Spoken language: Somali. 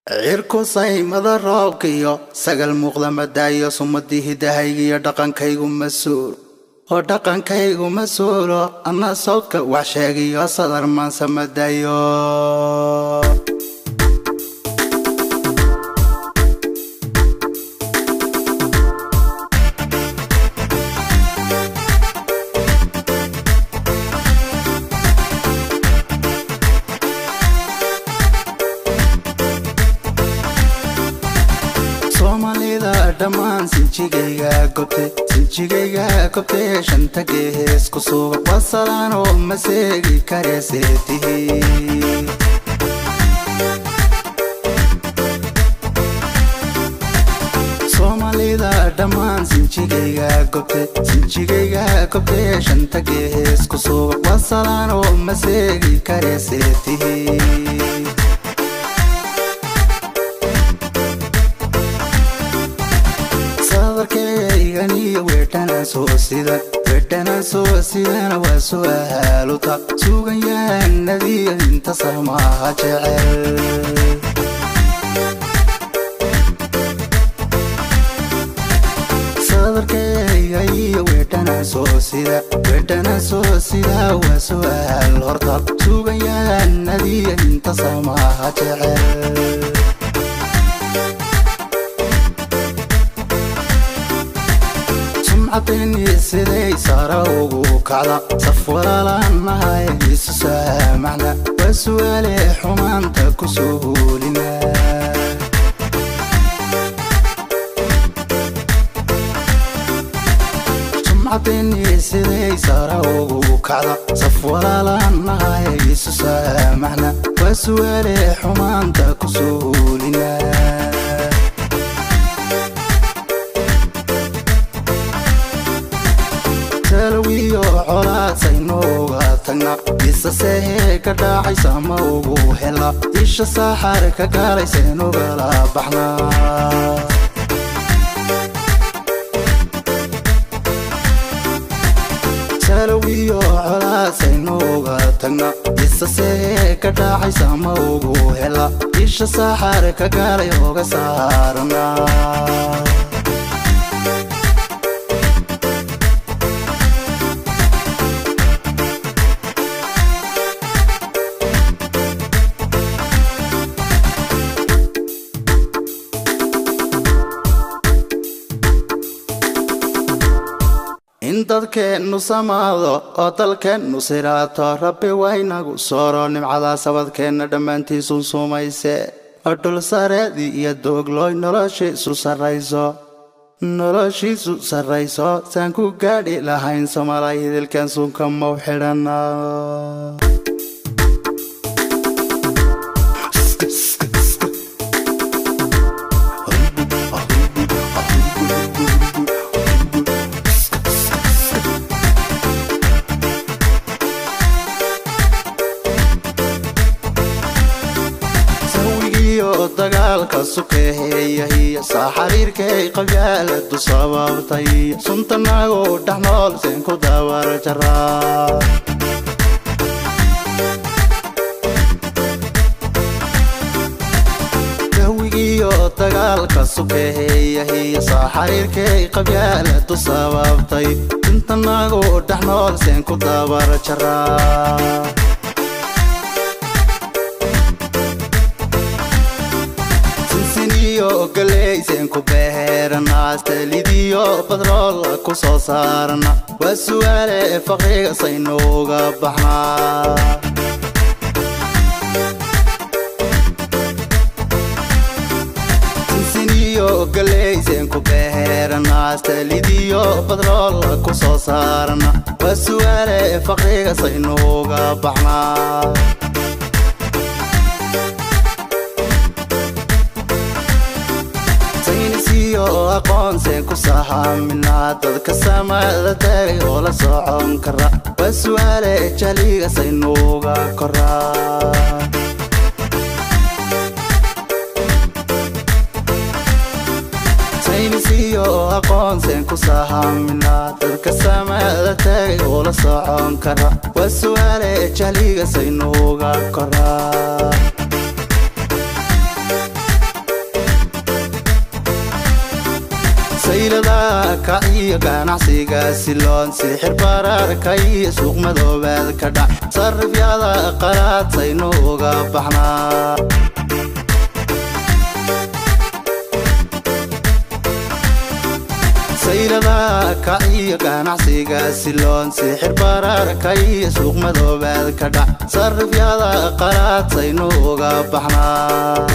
cirku saymada roobkiyo sagal muuqda madaayo sumadii hidahaygiyo dhaqankaygu masuul oo dhaqankaygu masuulo ana sawdka wax sheegiyo sadar maansa madaayo dhamaan sinjigayga gobte shanta gees ku suuga wasalaan oo maseegi kareeseetihi Soomaalida dhamaan sinjigayga gobte shanta gees ku suuga wasalaan oo maseegi kareeseetihi weedhana soo sidana waa su'aaluta sugan yahanadii inta samaha jecel sadarkayga iyo weedhana soo sida waa su'aal horta sugan yahanadii inta samaha jecel عطيني سيدي صاروغو كعلا صفورا لانها يجيسو سامعنا وسوالي حمانتك وسهولنا عطيني سيدي صاروغو كعلا صفورا لانها يجيسو سامعنا وسوالي حمانتك وسهولنا سلويو علا سينوغا تنا إسا سيهي كداعي ساموغو هلا إيشا ساحر كقالي سينوغا لا بحنا سلويو علا سينوغا تنا إسا سيهي كداعي ساموغو هلا إيشا ساحر كقالي هوغا سارنا dadkeenu samaado oo dalkeenu siraato rabbi waynagu sooro nimcada sabadkeena dhammaantiisu sumayse oo dhul sareedii iyo dooglooy noloshiisu sarrayso saan ku gaadhi lahayn Soomaaliya hidilkan suunka mau xidhana dagaalka sukeeya hiya saxariirkay qabyaaladu sababtay suntanago dhaxnool seen ku daawar jaraa gawigiyo dagaalka sukeeya hiya saxariirkay qabyaaladu sababtay suntanago dhaxnool seen ku daawar jaraa galeysen ku beerana stalidiyo badrool ku soo saarana waa su'aale faqriga saynooga baxna siniyo galeysen ku beerana stalidiyo badrool ku soo saarana waa su'aale faqriga saynooga baxna aqoon seen ku sahamina dadka samada tagay oo la socon kara waa su'aale jaliga saynooga koraa saynisiyo aqoon seen ku sahamina dadka samada tagay oo la socon kara waa su'aale jaliga saynooga koraa saylada kaciyo ganacsiga siloon sixir bararka iyo suuq madoobaad ka dhac sarifyada qaraadaynu uga baxnaa saylada kaciyo ganacsiga siloon sixir bararka iyo suuq madoobaad ka dhac sarifyada qaraadaynu uga baxnaa